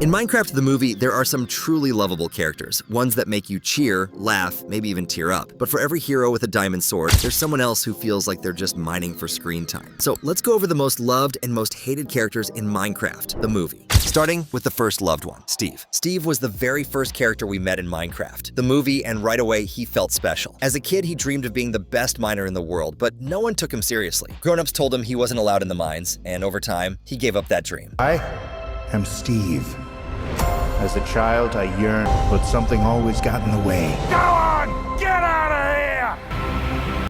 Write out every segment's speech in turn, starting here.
In Minecraft the movie, there are some truly lovable characters, ones that make you cheer, laugh, maybe even tear up. But for every hero with a diamond sword, there's someone else who feels like they're just mining for screen time. So let's go over the most loved and most hated characters in Minecraft, the movie. Starting with the first loved one, Steve. Steve was the very first character we met in Minecraft, the movie, and right away he felt special. As a kid, he dreamed of being the best miner in the world, but no one took him seriously. Grown-ups told him he wasn't allowed in the mines, and over time, he gave up that dream. I am Steve. As a child, I yearned, but something always got in the way. Go on! Get out of here!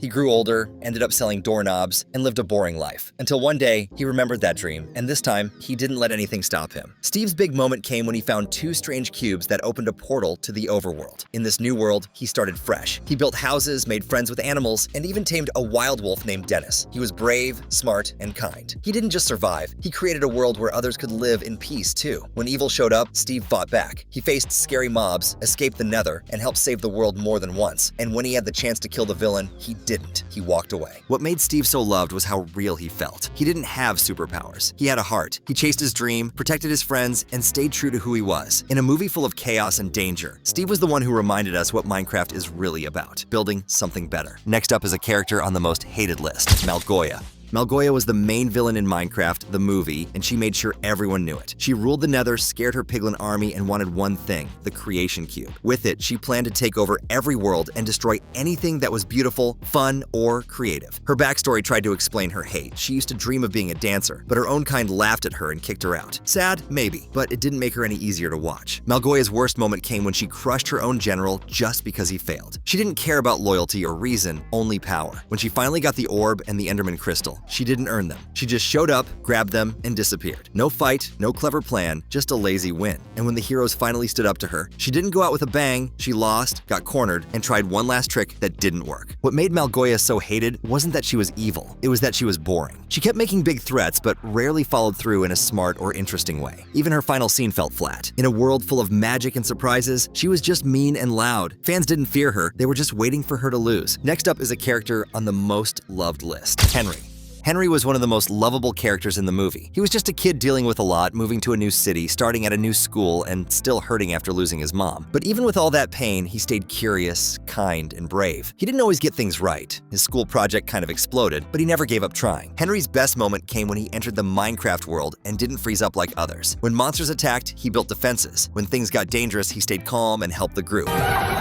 He grew older, ended up selling doorknobs, and lived a boring life. Until one day, he remembered that dream, and this time, he didn't let anything stop him. Steve's big moment came when he found two strange cubes that opened a portal to the overworld. In this new world, he started fresh. He built houses, made friends with animals, and even tamed a wild wolf named Dennis. He was brave, smart, and kind. He didn't just survive, he created a world where others could live in peace too. When evil showed up, Steve fought back. He faced scary mobs, escaped the Nether, and helped save the world more than once. And when he had the chance to kill the villain, he didn't. He walked away. What made Steve so loved was how real he felt. He didn't have superpowers. He had a heart. He chased his dream, protected his friends, and stayed true to who he was. In a movie full of chaos and danger, Steve was the one who reminded us what Minecraft is really about, building something better. Next up is a character on the most hated list, Malgoya. Malgoya was the main villain in Minecraft, the movie, and she made sure everyone knew it. She ruled the Nether, scared her piglin army, and wanted one thing, the creation cube. With it, she planned to take over every world and destroy anything that was beautiful, fun, or creative. Her backstory tried to explain her hate. She used to dream of being a dancer, but her own kind laughed at her and kicked her out. Sad? Maybe, but it didn't make her any easier to watch. Malgoya's worst moment came when she crushed her own general just because he failed. She didn't care about loyalty or reason, only power. When she finally got the orb and the Enderman crystal, she didn't earn them. She just showed up, grabbed them, and disappeared. No fight, no clever plan, just a lazy win. And when the heroes finally stood up to her, she didn't go out with a bang, she lost, got cornered, and tried one last trick that didn't work. What made Malgoya so hated wasn't that she was evil, it was that she was boring. She kept making big threats, but rarely followed through in a smart or interesting way. Even her final scene felt flat. In a world full of magic and surprises, she was just mean and loud. Fans didn't fear her, they were just waiting for her to lose. Next up is a character on the most loved list, Henry. Henry was one of the most lovable characters in the movie. He was just a kid dealing with a lot, moving to a new city, starting at a new school, and still hurting after losing his mom. But even with all that pain, he stayed curious, kind, and brave. He didn't always get things right. His school project kind of exploded, but he never gave up trying. Henry's best moment came when he entered the Minecraft world and didn't freeze up like others. When monsters attacked, he built defenses. When things got dangerous, he stayed calm and helped the group.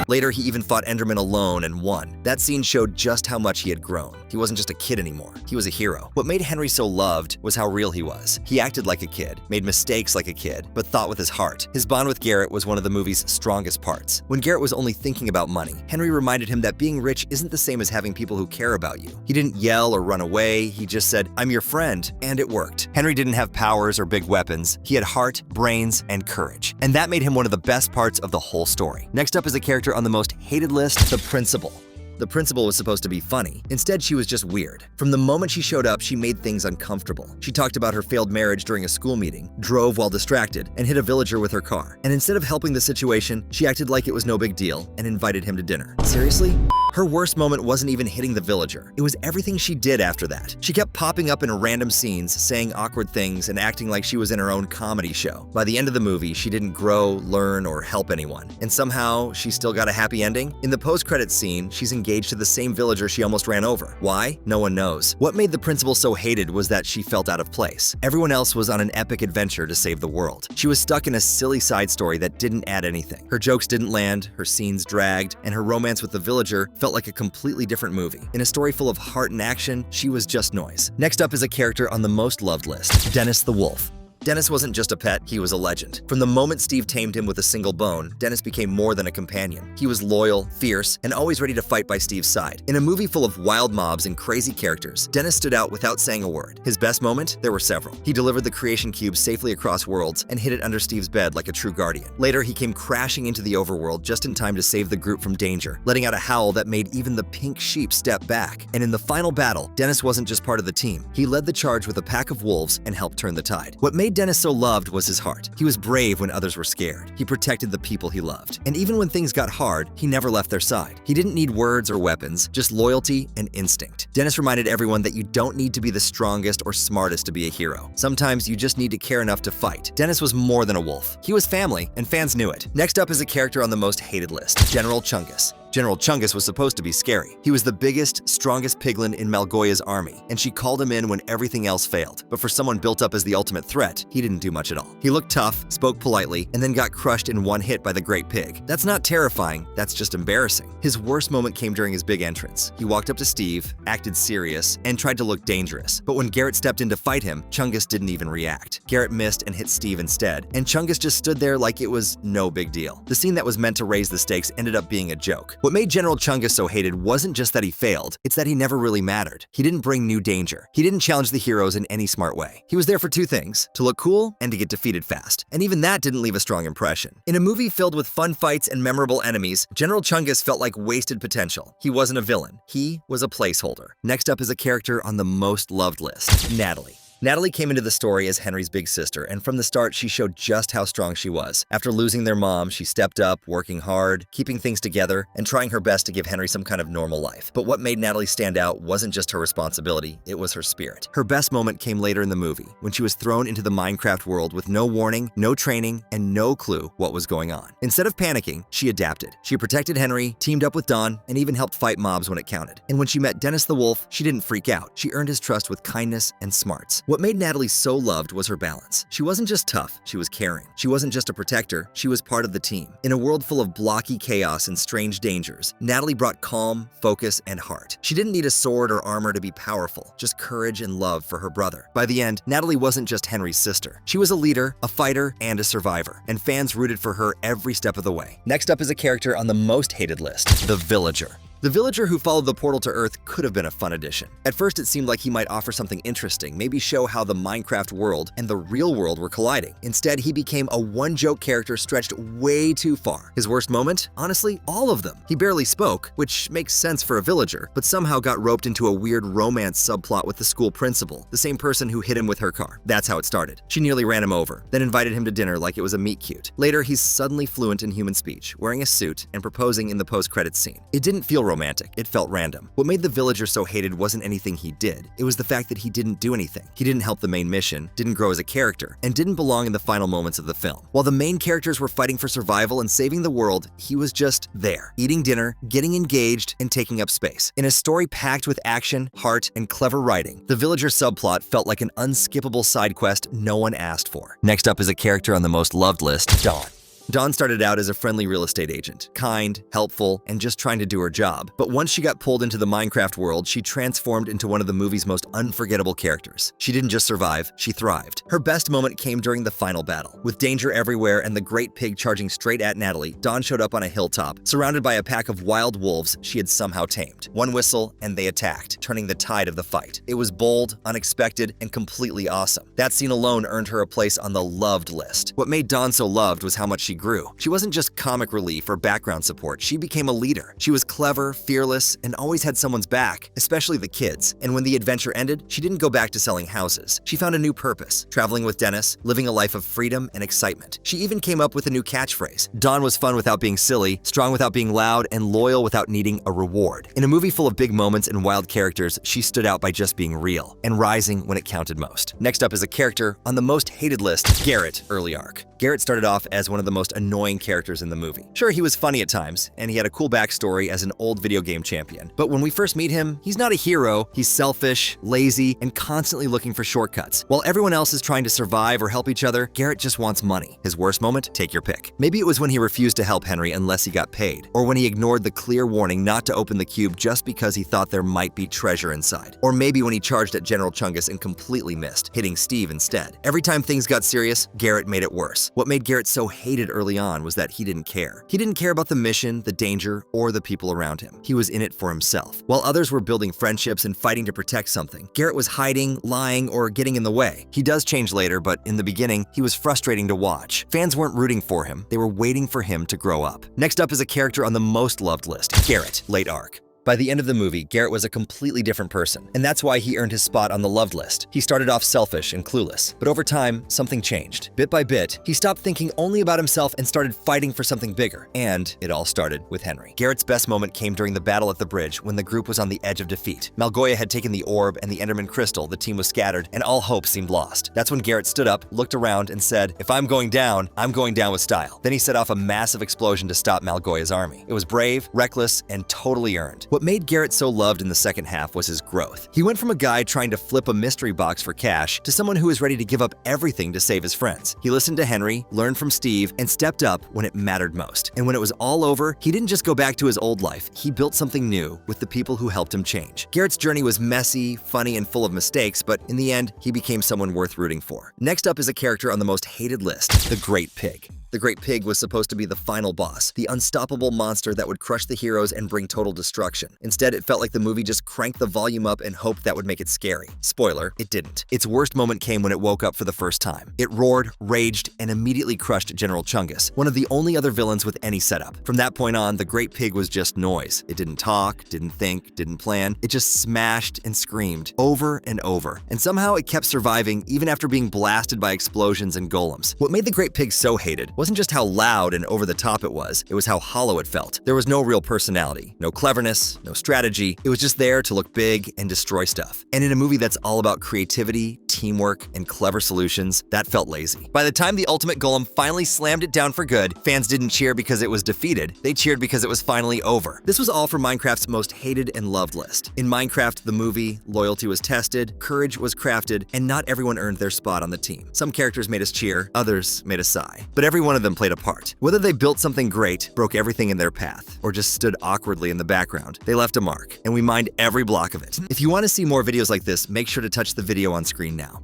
Later, he even fought Enderman alone and won. That scene showed just how much he had grown. He wasn't just a kid anymore. He was a hero. What made Henry so loved was how real he was. He acted like a kid, made mistakes like a kid, but thought with his heart. His bond with Garrett was one of the movie's strongest parts. When Garrett was only thinking about money, Henry reminded him that being rich isn't the same as having people who care about you. He didn't yell or run away, he just said, "I'm your friend," and it worked. Henry didn't have powers or big weapons. He had heart, brains, and courage. And that made him one of the best parts of the whole story. Next up is a character on the most hated list, the principal. The principal was supposed to be funny. Instead, she was just weird. From the moment she showed up, she made things uncomfortable. She talked about her failed marriage during a school meeting, drove while distracted, and hit a villager with her car. And instead of helping the situation, she acted like it was no big deal and invited him to dinner. Seriously? Her worst moment wasn't even hitting the villager. It was everything she did after that. She kept popping up in random scenes, saying awkward things, and acting like she was in her own comedy show. By the end of the movie, she didn't grow, learn, or help anyone. And somehow, she still got a happy ending? In the post-credits scene, she's engaged to the same villager she almost ran over. Why? No one knows. What made the principal so hated was that she felt out of place. Everyone else was on an epic adventure to save the world. She was stuck in a silly side story that didn't add anything. Her jokes didn't land, her scenes dragged, and her romance with the villager felt like a completely different movie. In a story full of heart and action, she was just noise. Next up is a character on the most loved list, Dennis the Wolf. Dennis wasn't just a pet, he was a legend. From the moment Steve tamed him with a single bone, Dennis became more than a companion. He was loyal, fierce, and always ready to fight by Steve's side. In a movie full of wild mobs and crazy characters, Dennis stood out without saying a word. His best moment? There were several. He delivered the creation cube safely across worlds and hid it under Steve's bed like a true guardian. Later, he came crashing into the overworld just in time to save the group from danger, letting out a howl that made even the pink sheep step back. And in the final battle, Dennis wasn't just part of the team. He led the charge with a pack of wolves and helped turn the tide. What made Dennis so loved was his heart. He was brave when others were scared. He protected the people he loved. And even when things got hard, he never left their side. He didn't need words or weapons, just loyalty and instinct. Dennis reminded everyone that you don't need to be the strongest or smartest to be a hero. Sometimes you just need to care enough to fight. Dennis was more than a wolf. He was family, and fans knew it. Next up is a character on the most hated list, General Chungus. General Chungus was supposed to be scary. He was the biggest, strongest piglin in Malgoya's army, and she called him in when everything else failed. But for someone built up as the ultimate threat, he didn't do much at all. He looked tough, spoke politely, and then got crushed in one hit by the Great Pig. That's not terrifying, that's just embarrassing. His worst moment came during his big entrance. He walked up to Steve, acted serious, and tried to look dangerous. But when Garrett stepped in to fight him, Chungus didn't even react. Garrett missed and hit Steve instead, and Chungus just stood there like it was no big deal. The scene that was meant to raise the stakes ended up being a joke. What made General Chungus so hated wasn't just that he failed, it's that he never really mattered. He didn't bring new danger. He didn't challenge the heroes in any smart way. He was there for two things, to look cool and to get defeated fast. And even that didn't leave a strong impression. In a movie filled with fun fights and memorable enemies, General Chungus felt like wasted potential. He wasn't a villain. He was a placeholder. Next up is a character on the most loved list, Natalie. Natalie came into the story as Henry's big sister, and from the start, she showed just how strong she was. After losing their mom, she stepped up, working hard, keeping things together, and trying her best to give Henry some kind of normal life. But what made Natalie stand out wasn't just her responsibility, it was her spirit. Her best moment came later in the movie, when she was thrown into the Minecraft world with no warning, no training, and no clue what was going on. Instead of panicking, she adapted. She protected Henry, teamed up with Don, and even helped fight mobs when it counted. And when she met Dennis the Wolf, she didn't freak out. She earned his trust with kindness and smarts. What made Natalie so loved was her balance. She wasn't just tough, she was caring. She wasn't just a protector, she was part of the team. In a world full of blocky chaos and strange dangers, Natalie brought calm, focus, and heart. She didn't need a sword or armor to be powerful, just courage and love for her brother. By the end, Natalie wasn't just Henry's sister. She was a leader, a fighter, and a survivor, and fans rooted for her every step of the way. Next up is a character on the most hated list, the Villager. The villager who followed the portal to Earth could have been a fun addition. At first, it seemed like he might offer something interesting, maybe show how the Minecraft world and the real world were colliding. Instead, he became a one-joke character stretched way too far. His worst moment? Honestly, all of them. He barely spoke, which makes sense for a villager, but somehow got roped into a weird romance subplot with the school principal, the same person who hit him with her car. That's how it started. She nearly ran him over, then invited him to dinner like it was a meet-cute. Later, he's suddenly fluent in human speech, wearing a suit and proposing in the post-credits scene. It didn't feel romantic, it felt random. What made the villager so hated wasn't anything he did, it was the fact that he didn't do anything. He didn't help the main mission, didn't grow as a character, and didn't belong in the final moments of the film. While the main characters were fighting for survival and saving the world, he was just there, eating dinner, getting engaged, and taking up space. In a story packed with action, heart, and clever writing, the villager subplot felt like an unskippable side quest no one asked for. Next up is a character on the most loved list, Dawn. Dawn started out as a friendly real estate agent, kind, helpful, and just trying to do her job. But once she got pulled into the Minecraft world, she transformed into one of the movie's most unforgettable characters. She didn't just survive, she thrived. Her best moment came during the final battle. With danger everywhere and the Great Pig charging straight at Natalie, Dawn showed up on a hilltop, surrounded by a pack of wild wolves she had somehow tamed. One whistle, and they attacked, turning the tide of the fight. It was bold, unexpected, and completely awesome. That scene alone earned her a place on the loved list. What made Dawn so loved was how much she grew. She wasn't just comic relief or background support, she became a leader. She was clever, fearless, and always had someone's back, especially the kids. And when the adventure ended, she didn't go back to selling houses. She found a new purpose, traveling with Dennis, living a life of freedom and excitement. She even came up with a new catchphrase. Dawn was fun without being silly, strong without being loud, and loyal without needing a reward. In a movie full of big moments and wild characters, she stood out by just being real and rising when it counted most. Next up is a character on the most hated list, Garrett, early arc. Garrett started off as one of the most annoying characters in the movie. Sure, he was funny at times, and he had a cool backstory as an old video game champion. But when we first meet him, he's not a hero, he's selfish, lazy, and constantly looking for shortcuts. While everyone else is trying to survive or help each other, Garrett just wants money. His worst moment? Take your pick. Maybe it was when he refused to help Henry unless he got paid, or when he ignored the clear warning not to open the cube just because he thought there might be treasure inside. Or maybe when he charged at General Chungus and completely missed, hitting Steve instead. Every time things got serious, Garrett made it worse. What made Garrett so hated early on was that he didn't care. He didn't care about the mission, the danger, or the people around him. He was in it for himself. While others were building friendships and fighting to protect something, Garrett was hiding, lying, or getting in the way. He does change later, but in the beginning, he was frustrating to watch. Fans weren't rooting for him, they were waiting for him to grow up. Next up is a character on the most loved list, Garrett, late arc. By the end of the movie, Garrett was a completely different person, and that's why he earned his spot on the loved list. He started off selfish and clueless, but over time, something changed. Bit by bit, he stopped thinking only about himself and started fighting for something bigger. And it all started with Henry. Garrett's best moment came during the battle at the bridge when the group was on the edge of defeat. Malgoya had taken the orb and the Enderman crystal, the team was scattered, and all hope seemed lost. That's when Garrett stood up, looked around, and said, "If I'm going down with style." Then he set off a massive explosion to stop Malgoya's army. It was brave, reckless, and totally earned. What made Garrett so loved in the second half was his growth. He went from a guy trying to flip a mystery box for cash to someone who was ready to give up everything to save his friends. He listened to Henry, learned from Steve, and stepped up when it mattered most. And when it was all over, he didn't just go back to his old life, he built something new with the people who helped him change. Garrett's journey was messy, funny, and full of mistakes, but in the end, he became someone worth rooting for. Next up is a character on the most hated list, the Great Pig. The Great Pig was supposed to be the final boss, the unstoppable monster that would crush the heroes and bring total destruction. Instead, it felt like the movie just cranked the volume up and hoped that would make it scary. Spoiler, it didn't. Its worst moment came when it woke up for the first time. It roared, raged, and immediately crushed General Chungus, one of the only other villains with any setup. From that point on, the Great Pig was just noise. It didn't talk, didn't think, didn't plan. It just smashed and screamed over and over. And somehow it kept surviving even after being blasted by explosions and golems. What made the Great Pig so hated wasn't just how loud and over the top it was how hollow it felt. There was no real personality, no cleverness, no strategy. It was just there to look big and destroy stuff. And in a movie that's all about creativity, teamwork, and clever solutions, that felt lazy. By the time the ultimate golem finally slammed it down for good, fans didn't cheer because it was defeated, they cheered because it was finally over. This was all for Minecraft's most hated and loved list. In Minecraft, the movie, loyalty was tested, courage was crafted, and not everyone earned their spot on the team. Some characters made us cheer, others made us sigh. But every one of them played a part. Whether they built something great, broke everything in their path, or just stood awkwardly in the background, they left a mark, and we mined every block of it. If you want to see more videos like this, make sure to touch the video on screen now.